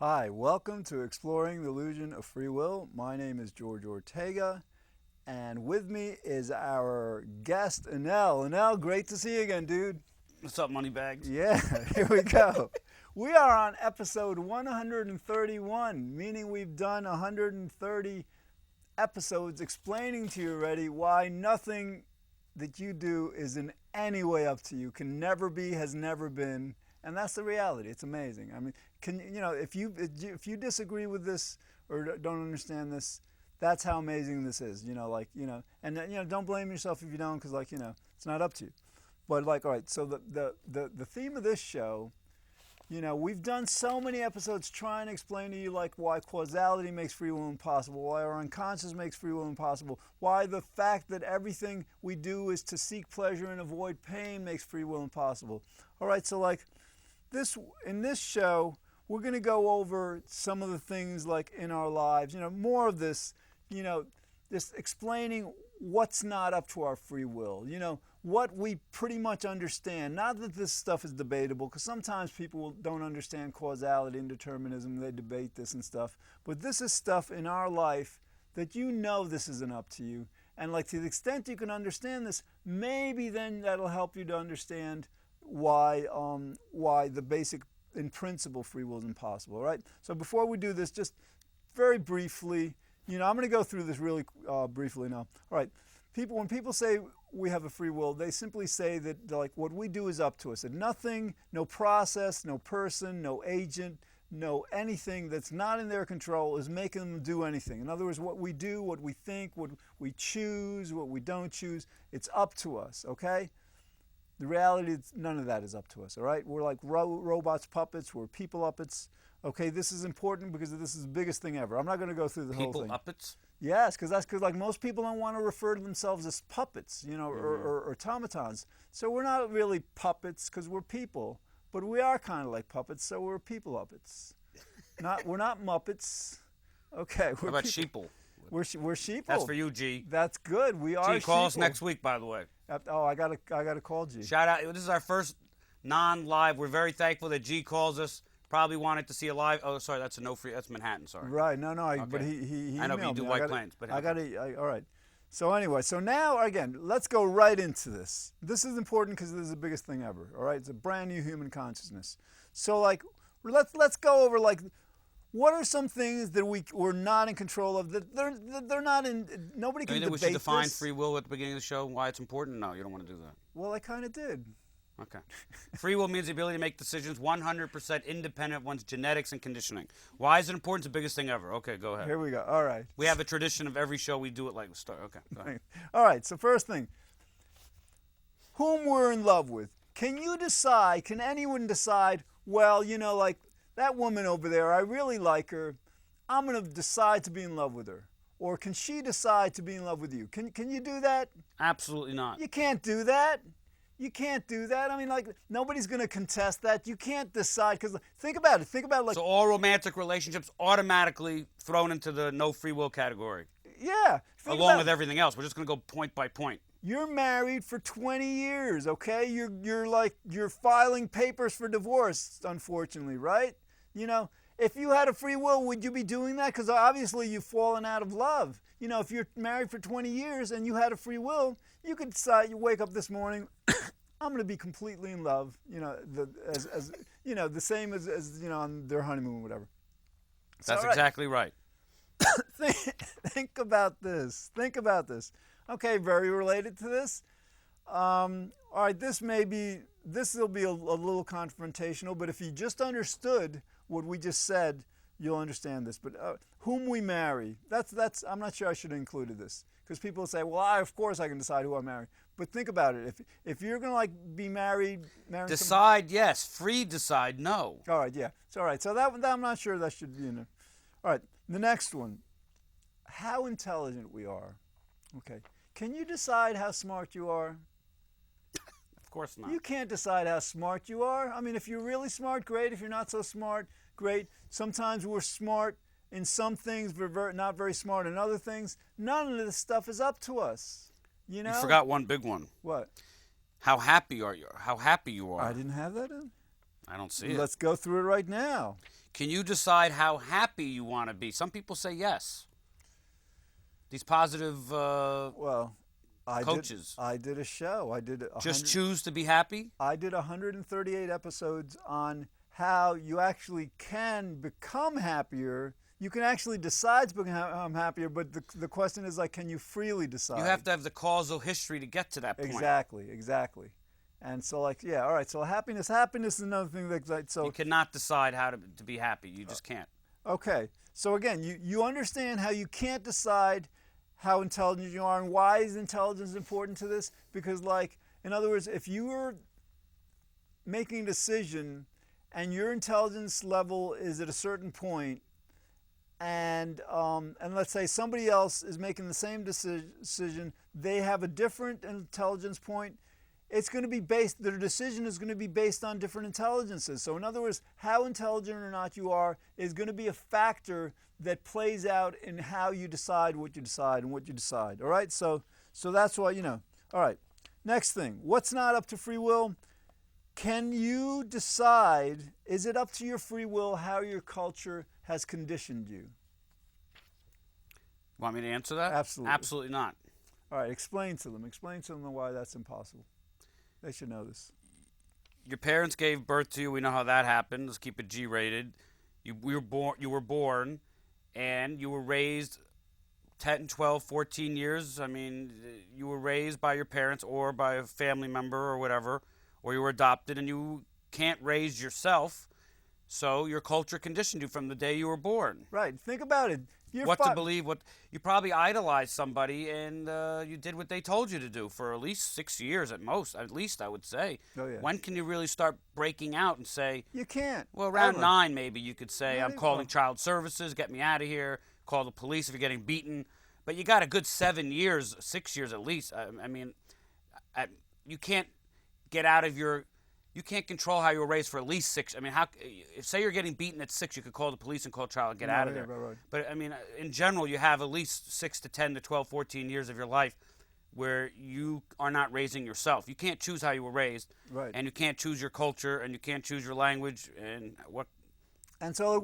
Hi, welcome to Exploring the Illusion of Free Will. My name is George Ortega, and with me is our guest, Enel. Enel, great to see you again, dude. What's up, Moneybags? Yeah, here we go. We are on episode 131, meaning we've done 130 episodes explaining to you already why nothing that you do is in any way up to you, can never be, has never been. And that's the reality. It's amazing. I mean, if you disagree with this or don't understand this, that's how amazing this is. And don't blame yourself if you don't, because it's not up to you. But all right. So the theme of this show, we've done so many episodes trying to explain to you why causality makes free will impossible, why our unconscious makes free will impossible, why the fact that everything we do is to seek pleasure and avoid pain makes free will impossible. All right. So in this show, we're going to go over some of the things in our lives, more of this, just explaining what's not up to our free will, what we pretty much understand. Not that this stuff is debatable, because sometimes people don't understand causality and determinism, they debate this and stuff, but this is stuff in our life that this isn't up to you. And to the extent you can understand this, maybe then that'll help you to understand why the basic, in principle, free will is impossible. All right. So before we do this, just very briefly, I'm going to go through this really briefly now. All right. When people say we have a free will, they simply say that what we do is up to us. That nothing, no process, no person, no agent, no anything that's not in their control is making them do anything. In other words, what we do, what we think, what we choose, what we don't choose, it's up to us. Okay. The reality is none of that is up to us, all right? We're like robots, puppets. We're people puppets. Okay, this is important because this is the biggest thing ever. I'm not going to go through the whole thing. People puppets? Yes, because most people don't want to refer to themselves as puppets, or automatons. So we're not really puppets because we're people, but we are kind of like puppets, so we're people puppets. We're not Muppets. Okay, we're How about people. sheeple? We're sheeple. That's for you, G. That's good. We are. G, call us sheeple. next week, by the way. Oh, I gotta call G. Shout out. This is our first non-live. We're very thankful that G calls us. Probably wanted to see a live. Oh, sorry, that's that's Manhattan. Sorry. Right. No. Okay. But he I know, but you emailed do me. White Plains. But all right. So anyway, now again, let's go right into this. This is important because this is the biggest thing ever. All right, it's a brand new human consciousness. So let's go over what are some things that we're not in control of, that they're not in, nobody can debate this. We should define free will at the beginning of the show, why it's important? No, you don't want to do that. Well, I kind of did. Okay. Free will means the ability to make decisions 100% independent of one's genetics and conditioning. Why is it important? It's the biggest thing ever. Okay, go ahead. Here we go. All right. We have a tradition of every show we do it like start. Okay, go ahead. All right, so first thing, whom we're in love with. Can anyone decide, well, that woman over there, I really like her, I'm going to decide to be in love with her? Or can she decide to be in love with you? Can you do that? Absolutely not. You can't do that. You can't do that. I mean, nobody's going to contest that. You can't decide, because think about it. So all romantic relationships automatically thrown into the no free will category. Yeah. Along with everything else. We're just going to go point by point. You're married for 20 years, okay? You're filing papers for divorce, unfortunately, right? If you had a free will, would you be doing that? Because obviously you've fallen out of love. If you're married for 20 years and you had a free will, you could decide, you wake up this morning, I'm going to be completely in love, the same as on their honeymoon or whatever. That's exactly right. Think about this. Okay, very related to this. All right, this will be a little confrontational, but if you just understood what we just said, you'll understand this. But whom we marry, that's I'm not sure I should have included this, because people say, well, of course I can decide who I marry. But think about it. If you're going to be married decide, yes. Free decide, no. All right, yeah. It's all right. So that I'm not sure that should be in there. All right, the next one. How intelligent we are. Okay. Can you decide how smart you are? Of course not. You can't decide how smart you are. I mean, if you're really smart, great. If you're not so smart, great. Sometimes we're smart in some things, we're not very smart in other things. None of this stuff is up to us. You forgot one big one. What? How happy are you? How happy you are. I didn't have that in. I don't see it. Let's go through it right now. Can you decide how happy you want to be? Some people say yes. These positive Well, coaches. I did a show. I did Just choose to be happy? I did 138 episodes on how you actually can become happier. You can actually decide to become happier, but the question is, like, can you freely decide? You have to have the causal history to get to that point. Exactly. And so, like, yeah, all right. So happiness is another thing that so you cannot decide how to be happy. You just can't. Okay. So again, you understand how you can't decide how intelligent you are, and why is intelligence important to this? Because, like, in other words, if you were making a decision and your intelligence level is at a certain point, and let's say somebody else is making the same decision, they have a different intelligence point, it's going to be their decision is going to be based on different intelligences. So in other words, how intelligent or not you are is going to be a factor that plays out in how you decide what you decide and what you decide. All right? So that's why, All right. Next thing. What's not up to free will? Can you decide, is it up to your free will how your culture has conditioned you? Want me to answer that? Absolutely. Absolutely not. All right. Explain to them why that's impossible. They should know this. Your parents gave birth to you. We know how that happened. Let's keep it G-rated. You were born, and you were raised 10, 12, 14 years. I mean, you were raised by your parents or by a family member or whatever, or you were adopted, and you can't raise yourself. So your culture conditioned you from the day you were born. Right. Think about it. To believe, you probably idolized somebody, and you did what they told you to do for at least 6 years at least I would say. Oh, yeah. When can you really start breaking out and say? You can't. Well, around 9 maybe you could say, Not I'm even. calling child services, get me out of here, call the police if you're getting beaten. But you got a good 7 years, 6 years at least. I mean, you can't get out of you can't control how you were raised for at least 6. I mean, say you're getting beaten at 6, you could call the police and call a child and get out of there. Right. But, I mean, in general, you have at least 6 to 10 to 12, 14 years of your life where you are not raising yourself. You can't choose how you were raised. Right. And you can't choose your culture, and you can't choose your language, and what. And so,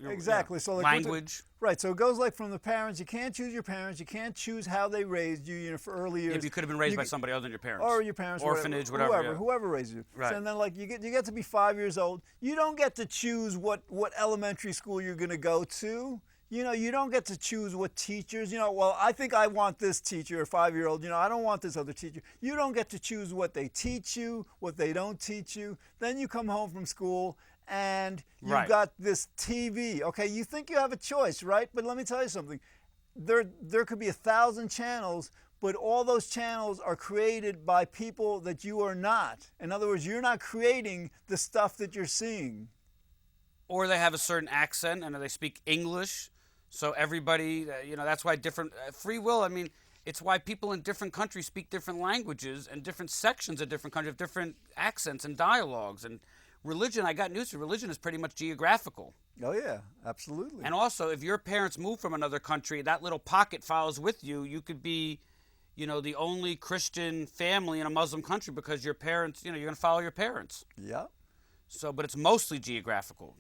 exactly. So, like, language. Right. So it goes like from the parents. You can't choose your parents. You can't choose how they raised you. For early years. If you could have been raised by somebody other than your parents. Or your parents. Orphanage, whoever raised you. Right. So, and then, like, you get to be 5 years old. You don't get to choose what elementary school you're going to go to. You don't get to choose what teachers. Well, I think I want this teacher, a 5-year-old. I don't want this other teacher. You don't get to choose what they teach you, what they don't teach you. Then you come home from school, and you've got this TV. Okay, you think you have a choice, right? But let me tell you something. There could be 1,000 channels, but all those channels are created by people that you are not. In other words, you're not creating the stuff that you're seeing. Or they have a certain accent, and they speak English. So everybody, that's why different free will. I mean, it's why people in different countries speak different languages, and different sections of different countries have different accents and dialogues. And religion, I got news for you, religion is pretty much geographical. Oh, yeah, absolutely. And also, if your parents move from another country, that little pocket follows with you. You could be, the only Christian family in a Muslim country because your parents, you're going to follow your parents. Yeah. So, but it's mostly geographical,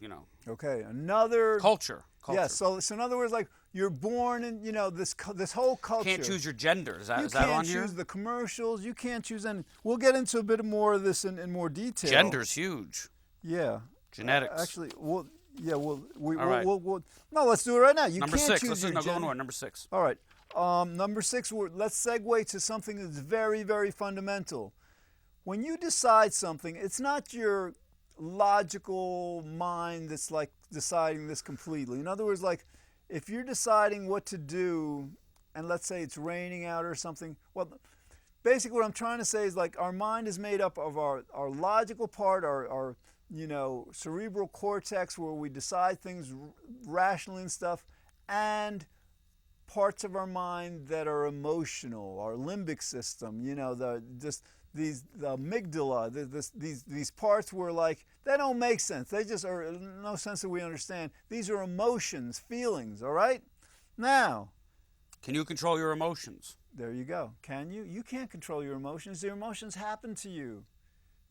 Okay, another culture. Yeah. So in other words, like, you're born in, this whole culture. You can't choose your gender. Is that on here? You can't choose the commercials. You can't choose any. We'll get into a bit more of this in more detail. Gender's huge. Yeah. Genetics. Actually, we'll right. No, let's do it right now. You number can't 6. choose Let's your go gender. on. Number 6. All right. Number 6. Let's segue to something that's very, very fundamental. When you decide something, it's not your logical mind that's like deciding this completely. In other words, like, if you're deciding what to do, and let's say it's raining out or something, well, basically what I'm trying to say is, like, our mind is made up of our logical part, our cerebral cortex, where we decide things rationally and stuff, and parts of our mind that are emotional, our limbic system, the amygdala, these parts where, like, they don't make sense. They just are no sense that we understand. These are emotions, feelings, all right? Now, can you control your emotions? There you go. Can you? You can't control your emotions. Your emotions happen to you.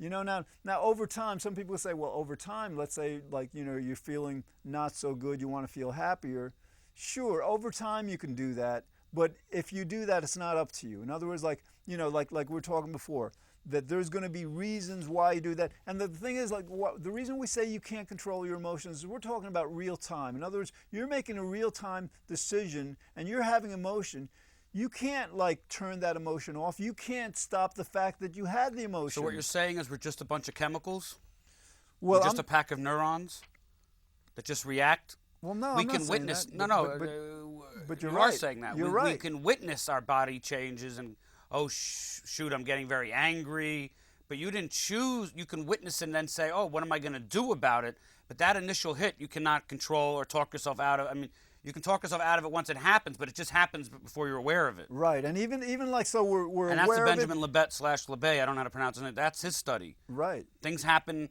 Now over time, some people say, well, over time, let's say, like, you're feeling not so good, you want to feel happier. Sure, over time you can do that, but if you do that, it's not up to you. In other words, like we were talking before, that there's going to be reasons why you do that. And the thing is, like, the reason we say you can't control your emotions is we're talking about real time. In other words, you're making a real time decision and you're having emotion. You can't, like, turn that emotion off. You can't stop the fact that you had the emotion. So what you're saying is we're just a bunch of chemicals? Well, we're just a pack of neurons that just react? Well, no, we I'm can not witness. saying that. But you're you right. are saying that. You're we right. can witness our body changes and, shoot, I'm getting very angry. But you didn't choose. You can witness and then say, what am I going to do about it? But that initial hit, you cannot control or talk yourself out of. I mean, you can talk yourself out of it once it happens, but it just happens before you're aware of it. Right, and even like, so we're and aware that's the of Benjamin Libet / I don't know how to pronounce it. That's his study. Right. Things happen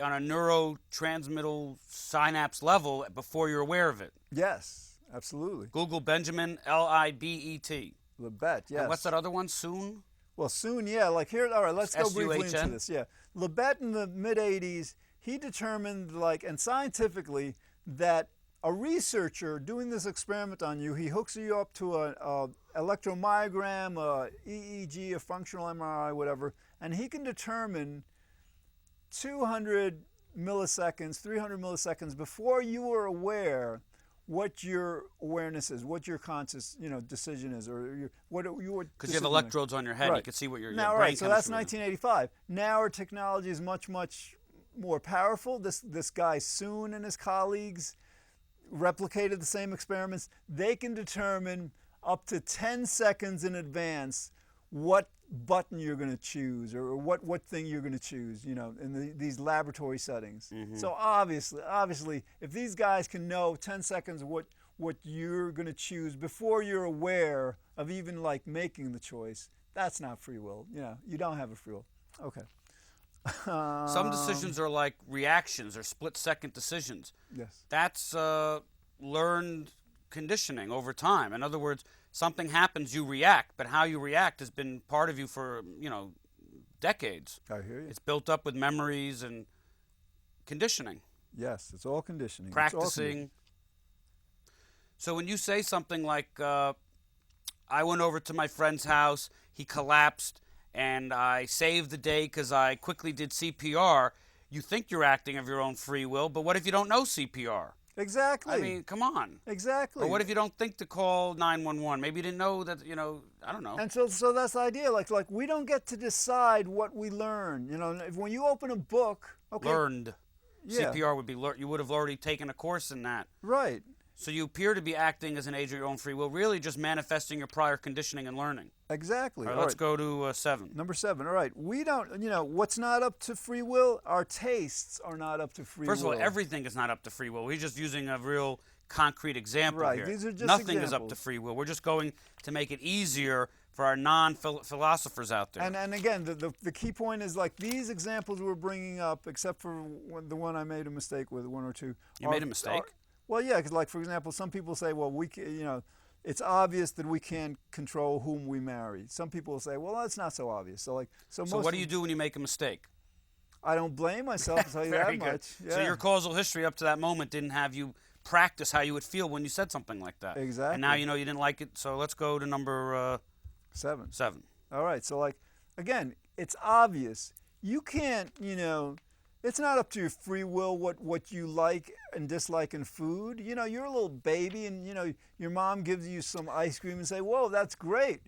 on a neurotransmittal synapse level before you're aware of it. Yes, absolutely. Google Benjamin Libet. Libet, yes. And what's that other one? Soon? Well, soon, yeah. Like here, all right, let's go briefly into S-U-H-N? this. Yeah. Libet in the mid-'80s, he determined, like, and scientifically, that a researcher doing this experiment on you, he hooks you up to a electromyogram, a EEG, a functional MRI, whatever, and he can determine 200 milliseconds, 300 milliseconds before you are aware what your awareness is, what your conscious, decision is, or what your because you have electrodes on your head, right. You can see what your now, brain right. So that's chemistry is. 1985. Now our technology is much, much more powerful. This guy Soon and his colleagues replicated the same experiments. They can determine up to 10 seconds in advance what button you're going to choose or what thing you're going to choose, in these laboratory settings. Mm-hmm. So obviously, if these guys can know 10 seconds what you're going to choose before you're aware of even, like, making the choice, that's not free will. You don't have a free will. Okay. Some decisions are like reactions or split-second decisions. Yes. That's learned conditioning over time. In other words, something happens, you react, but how you react has been part of you for, decades. I hear you. It's built up with memories and conditioning. Yes, it's all conditioning. Practicing. So when you say something like, I went over to my friend's house, he collapsed, and I saved the day because I quickly did CPR, you think you're acting of your own free will, but what if you don't know CPR? Exactly. I mean, come on. Exactly. Or what if you don't think to call 911? Maybe you didn't know that, I don't know. And so that's the idea. Like we don't get to decide what we learn. When you open a book, okay. Learned. Yeah. CPR would be you would have already taken a course in that. Right. So you appear to be acting as an agent of your own free will, really just manifesting your prior conditioning and learning. Exactly. All right, let's go to 7. Number 7. All right. We don't, what's not up to free will? Our tastes are not up to free will. First of all, everything is not up to free will. We're just using a real concrete example right. here. These are just Nothing examples. is up to free will. We're just going to make it easier for our non-philosophers out there. And again, the key point is, like, these examples we're bringing up, except for the one I made a mistake with, 1 or 2. You made a mistake? Well, yeah, because, like, for example, some people say, well, it's obvious that we can't control whom we marry. Some people will say, well, that's not so obvious. So what do you do when you make a mistake? I don't blame myself, I'll tell you that much. Yeah. So your causal history up to that moment didn't have you practice how you would feel when you said something like that. Exactly. And now you know you didn't like it. So let's go to number 7. 7. All right. So, like, again, it's obvious. You can't, it's not up to your free will what you like and dislike in food. You're a little baby and, your mom gives you some ice cream and say, whoa, that's great.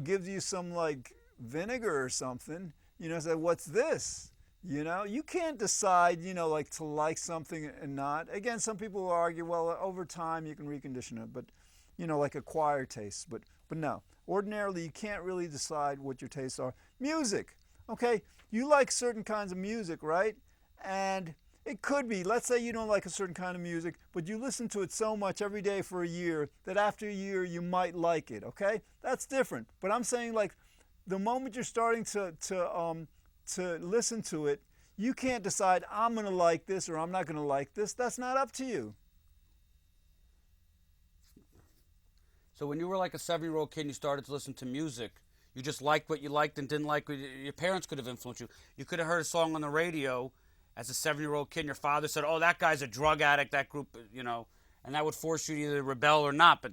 Gives you some, like, vinegar or something. Say, what's this? You can't decide, like, to like something and not. Again, some people will argue, well, over time you can recondition it, but, like acquired tastes. But no. Ordinarily, you can't really decide what your tastes are. Music, okay? You like certain kinds of music, right? And it could be, let's say you don't like a certain kind of music, but you listen to it so much every day for a year that after a year you might like it, okay? That's different. But I'm saying, like, the moment you're starting to listen to it, you can't decide, I'm going to like this or I'm not going to like this. That's not up to you. So when you were like a 7-year-old kid and you started to listen to music, You just liked what you liked and didn't like what your parents could have influenced you. You could have heard a song on the radio as a 7-year-old kid, and your father said, oh, that guy's a drug addict, that group, and that would force you to either rebel or not. But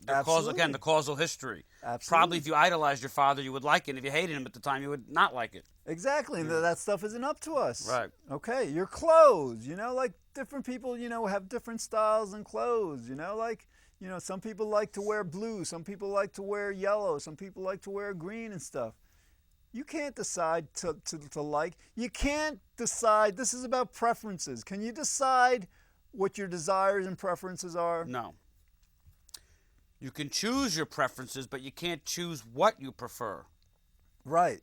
the causal history. Absolutely. Probably if you idolized your father, you would like it. And if you hated him at the time, you would not like it. Exactly. And that stuff isn't up to us. Right. Okay. Your clothes, like different people, have different styles and clothes, some people like to wear blue, some people like to wear yellow, some people like to wear green and stuff. You can't decide to like. You can't decide. This is about preferences. Can you decide what your desires and preferences are? No. You can choose your preferences, but you can't choose what you prefer. Right.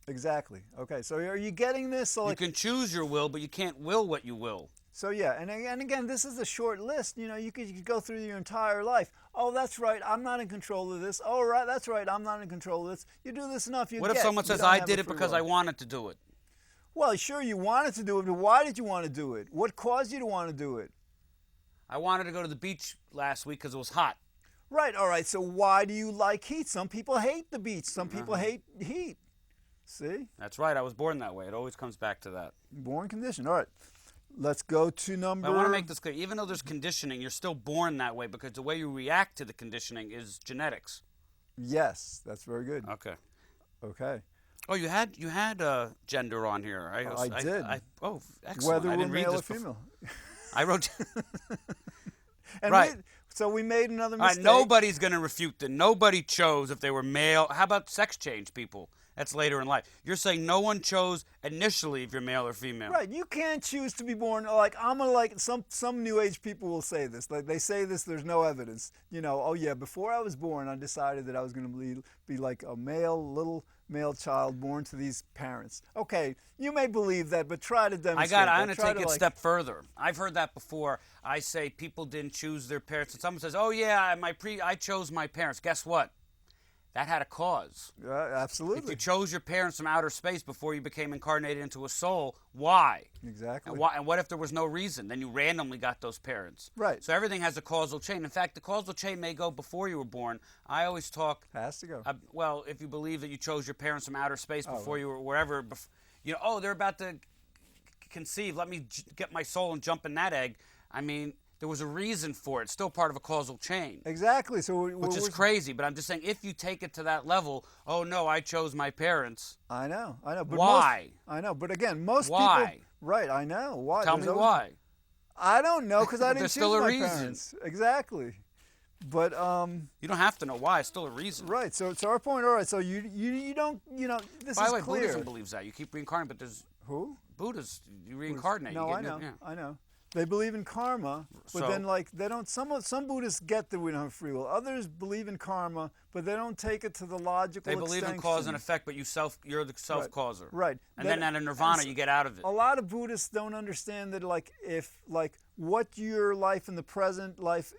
Exactly. Okay. So are you getting this? So you can choose your will, but you can't will what you will. So yeah, and again, this is a short list. You could go through your entire life. Oh, that's right, I'm not in control of this. Oh, right, that's right, I'm not in control of this. You do this enough, What if someone says, I did it because I wanted to do it? Well, sure, you wanted to do it, but why did you want to do it? What caused you to want to do it? I wanted to go to the beach last week because it was hot. Right, all right, so why do you like heat? Some people hate the beach. Some people hate heat. See? That's right, I was born that way. It always comes back to that. Born condition, all right. Let's go to number... I want to make this clear. Even though there's conditioning, you're still born that way because the way you react to the conditioning is genetics. Yes, that's very good. Okay. Okay. Oh, you had gender on here. I did. Oh, excellent. Whether I didn't we're read male this or female. I wrote... And right. So we made another mistake. All right, nobody's going to refute that. Nobody chose if they were male. How about sex change people? That's later in life. You're saying no one chose initially if you're male or female. Right. You can't choose to be born some new age people will say this. Like they say this, there's no evidence. Oh yeah, before I was born, I decided that I was going to be like a little male child born to these parents. Okay, you may believe that, but try to demonstrate I'm going to take it a step further. I've heard that before. I say people didn't choose their parents. And someone says, oh yeah, I chose my parents. Guess what? That had a cause. Absolutely. If you chose your parents from outer space before you became incarnated into a soul, why? Exactly. And what if there was no reason? Then you randomly got those parents. Right. So everything has a causal chain. In fact, the causal chain may go before you were born. I always talk... Has to go. Well, if you believe that you chose your parents from outer space before you were wherever... they're about to conceive. Let me get my soul and jump in that egg. I mean... There was a reason for it. It's still part of a causal chain. Exactly. Which is crazy, but I'm just saying, if you take it to that level, oh no, I chose my parents. I know. But why? I know, but again, most why? people... Right, I know. Why? Tell me why. I don't know, because I didn't choose still a my reason. parents. Exactly. But... You don't have to know why. It's still a reason. Right, so our point, all right, so you don't, this By is the way, clear. Buddhism believes that. You keep reincarnating, but there's... Who? Buddhists, you reincarnate. No, I know. I know. They believe in karma, but then they don't. Some Buddhists get that we don't have free will. Others believe in karma, but they don't take it to the logical extension. They believe in cause and effect, but you're the self-causer. Right. And then out of nirvana, you get out of it. A lot of Buddhists don't understand that, if what your life in the present life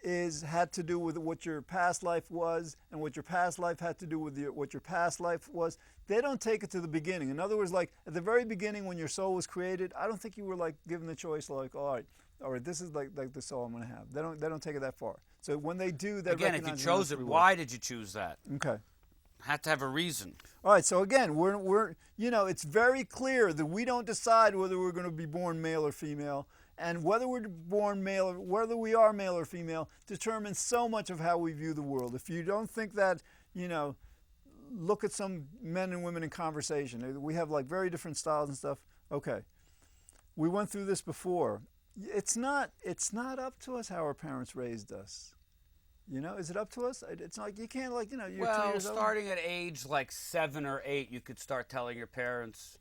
had to do with what your past life was, and what your past life had to do with what your past life was. They don't take it to the beginning. In other words, at the very beginning when your soul was created, I don't think you were given the choice all right, this is like the soul I'm going to have. They don't take it that far. So when they do, they again, if you chose it, why did you choose that? Okay. Had to have a reason. All right. So again, we're it's very clear that we don't decide whether we're going to be born male or female. And whether we're born male, or whether we are male or female, determines so much of how we view the world. If you don't think that, look at some men and women in conversation. We have very different styles and stuff. Okay, we went through this before. It's not up to us how our parents raised us. Is it up to us? It's not. You can't you're 2 years old. Starting at age 7 or 8, you could start telling your parents,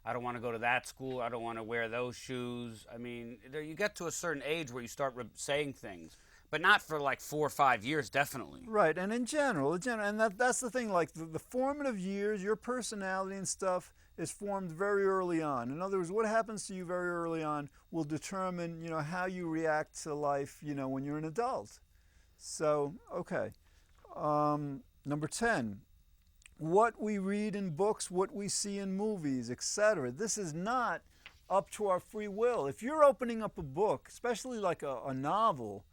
I don't want to go to that school. I don't want to wear those shoes. I mean, you get to a certain age where you start saying things, but not for 4 or 5 years, definitely. Right, and in general, and that's the thing. The formative years, your personality and stuff is formed very early on. In other words, what happens to you very early on will determine, how you react to life, when you're an adult. So, okay, number 10. What we read in books, what we see in movies, etc. This is not up to our free will. If you're opening up a book, especially a novel,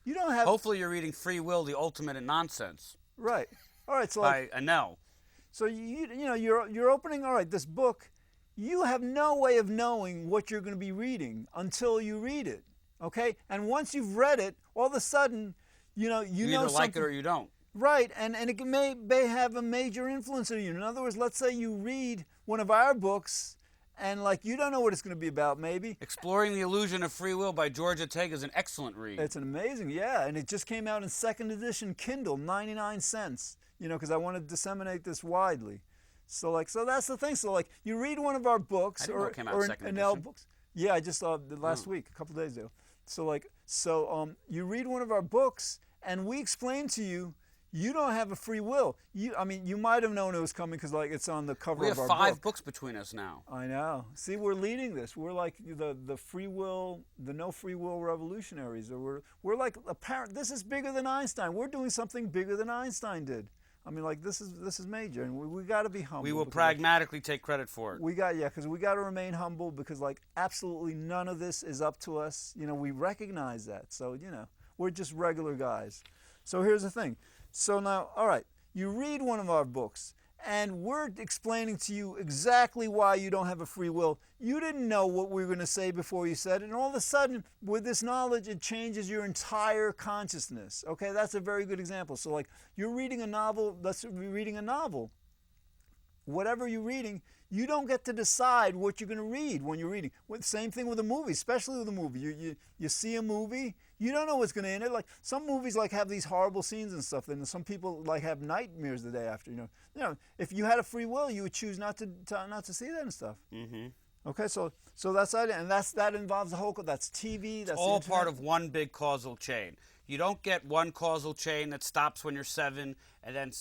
you don't have... Hopefully you're reading Free Will, the ultimate in nonsense. Right. All right, so by Enel. So you're opening. All right, this book. You have no way of knowing what you're going to be reading until you read it. Okay, and once you've read it, all of a sudden, you know either like it or you don't. Right, and it may have a major influence on you. In other words, let's say you read one of our books, and like you don't know what it's going to be about. Maybe Exploring the Illusion of Free Will by George Ortega is an excellent read. it's an amazing, yeah, and it just came out in second edition Kindle, 99 cents. You know, because I want to disseminate this widely. So that's the thing. So like, you read one of our books I didn't know it came out or second Enel edition. books. Yeah, I just saw it last week, a couple days ago. So you read one of our books, and we explain to you. You don't have a free will. You might have known it was coming because like it's on the cover of our book. We have 5 books between us now. I know. See, we're leading this. We're like the free will, the no free will revolutionaries, or we're like apparent. This is bigger than Einstein. We're doing something bigger than Einstein did. I mean, like this is major, and we got to be humble. We will pragmatically take credit for it. Because we got to remain humble because like absolutely none of this is up to us. You know, we recognize that. So we're just regular guys. So here's the thing. So now, all right, you read one of our books, and we're explaining to you exactly why you don't have a free will. You didn't know what we were going to say before you said it, and all of a sudden, with this knowledge, it changes your entire consciousness. Okay, that's a very good example. So like, you're reading a novel, let's be reading a novel. Whatever you're reading, you don't get to decide what you're going to read when you're reading. Same thing with a movie, especially with a movie. You see a movie, you don't know what's going to end it. Like some movies like have these horrible scenes and stuff, and some people like have nightmares the day after. You know, if you had a free will, you would choose not to see that and stuff. Mm-hmm. Okay, so that's it, and that involves the whole. That's TV. That's all part of one big causal chain. You don't get one causal chain that stops when you're 7, and then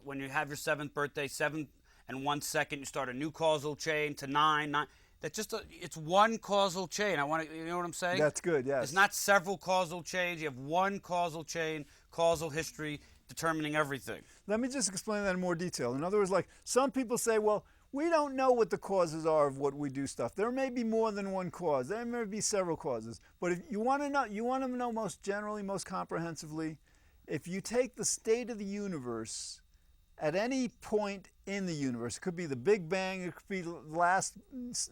when you have your 7th birthday, 7 and 1 second, you start a new causal chain to 9. It's one causal chain. You know what I'm saying? That's good, yes. It's not several causal chains. You have one causal chain, causal history, determining everything. Let me just explain that in more detail. In other words, like some people say, well, we don't know what the causes are of what we do stuff. There may be more than one cause. There may be several causes. But if you want to know most generally, most comprehensively, if you take the state of the universe at any point in the universe, it could be the Big Bang, it could be the last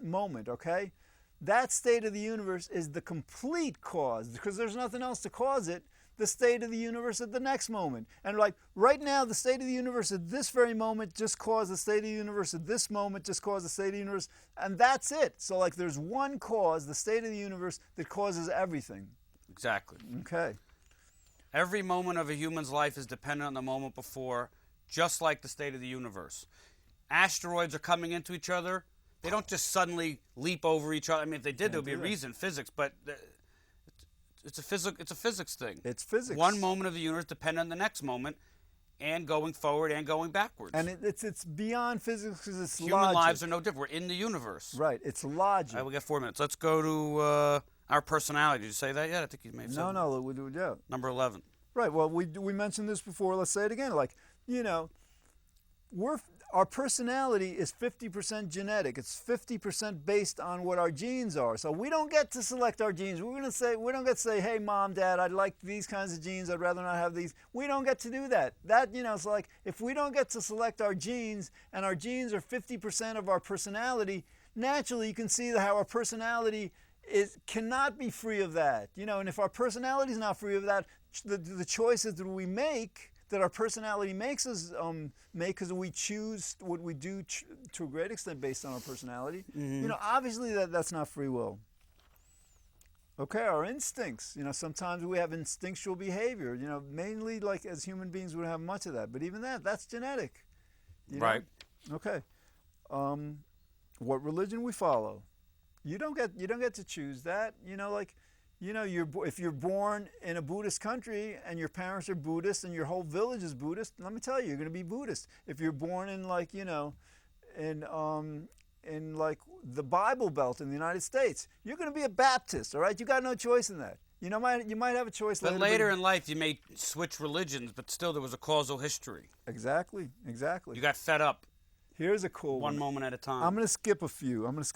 moment, okay? That state of the universe is the complete cause because there's nothing else to cause it. The state of the universe at the next moment. And like right now, the state of the universe at this very moment just caused the state of the universe at this moment just caused the state of the universe. And that's it. So like there's one cause, the state of the universe, that causes everything. Exactly. Okay. Every moment of a human's life is dependent on the moment before, just like the state of the universe. Asteroids are coming into each other. They don't just suddenly leap over each other. I mean, if they did, there would be a reason, physics, but it's a physics thing. It's physics. One moment of the universe depends on the next moment, and going forward and going backwards. And it's beyond physics because it's Human logic. lives are no different. We're in the universe. Right. It's logic. All right, we got 4 minutes. Let's go to our personality. Did you say that yet? I think you may have said No, we do. Yeah. Number 11. Right. Well, we mentioned this before. Let's say it again. Like, our personality is 50% genetic. It's 50% based on what our genes are. So we don't get to select our genes. We don't get to say, hey, Mom, Dad, I'd like these kinds of genes. I'd rather not have these. We don't get to do that. It's like if we don't get to select our genes and our genes are 50% of our personality, naturally you can see how our personality cannot be free of that. And if our personality is not free of that, the choices that we make, that our personality makes us make, because we choose what we do to a great extent based on our personality. Mm-hmm. Obviously that's not free will. Okay, our instincts. Sometimes we have instinctual behavior. Mainly like as human beings we don't have much of that, but even that's genetic. Right. Okay. What religion we follow? You don't get to choose that. If you're born in a Buddhist country and your parents are Buddhist and your whole village is Buddhist, let me tell you, you're going to be Buddhist. If you're born in in like the Bible Belt in the United States, you're going to be a Baptist. All right, you got no choice in that. You might have a choice later. But later in life, you may switch religions, but still there was a causal history. Exactly. You got fed up. Here's a cool one moment at a time. I'm going to skip a few. I'm going to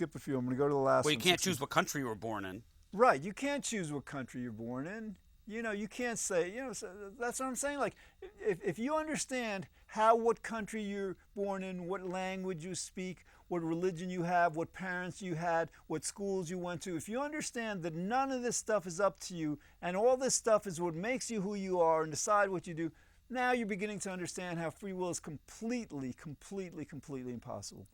go to the last one. Well, you can't choose what country you were born in. Right, you can't choose what country you're born in. You can't say, so that's what I'm saying. Like, if you understand what country you're born in, what language you speak, what religion you have, what parents you had, what schools you went to, if you understand that none of this stuff is up to you and all this stuff is what makes you who you are and decide what you do, now you're beginning to understand how free will is completely, completely, completely impossible.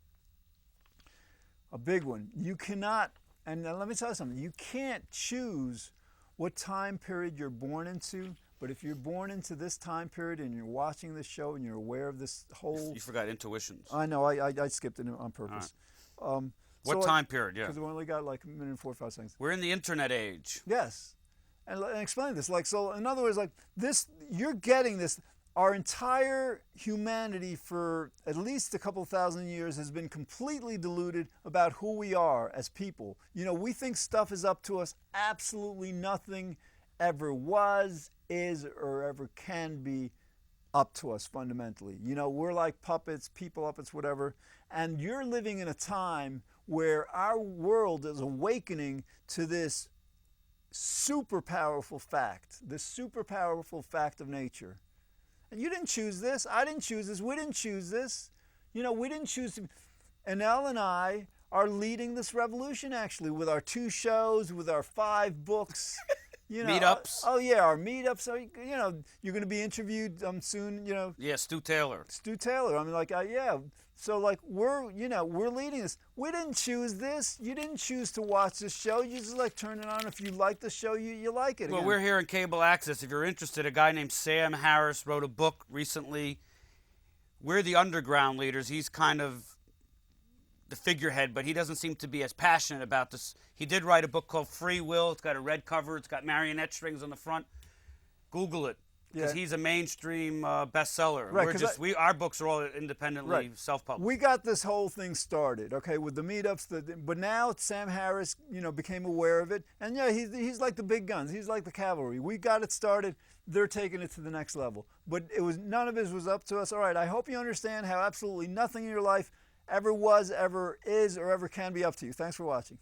A big one. You cannot, and let me tell you something, you can't choose what time period you're born into, but if you're born into this time period and you're watching this show and you're aware of this whole... You forgot intuitions. I know, I skipped it on purpose. Right. What time period, yeah? Because we only got like a minute and 45 seconds. We're in the internet age. Yes. And explain this. Like, so in other words, like this, you're getting this. Our entire humanity for at least a couple thousand years has been completely deluded about who we are as people. We think stuff is up to us. Absolutely nothing ever was, is, or ever can be up to us fundamentally. We're like puppets, people puppets, whatever. And you're living in a time where our world is awakening to this super powerful fact of nature. And you didn't choose this. I didn't choose this. We didn't choose this. We didn't choose to. Enel and I are leading this revolution, actually, with our 2 shows, with our 5 books. Meetups. Oh yeah, our meetups. So, you're going to be interviewed soon. Yeah, Stu Taylor. I mean, like, yeah. So, like, we're leading this. We didn't choose this. You didn't choose to watch this show. You just like turn it on. If you like the show, you like it. Well, again. we're here in Cable Access. If you're interested, a guy named Sam Harris wrote a book recently. We're the underground leaders. He's kind of the figurehead, but he doesn't seem to be as passionate about this. He did write a book called Free Will. It's got a red cover. It's got marionette strings on the front. Google it. Because he's a mainstream bestseller. Right, our books are all independently self-published. We got this whole thing started, okay, with the meetups. But now Sam Harris, became aware of it, and yeah, he's like the big guns. He's like the cavalry. We got it started. They're taking it to the next level. But none of it was up to us. All right, I hope you understand how absolutely nothing in your life ever was, ever is, or ever can be up to you. Thanks for watching.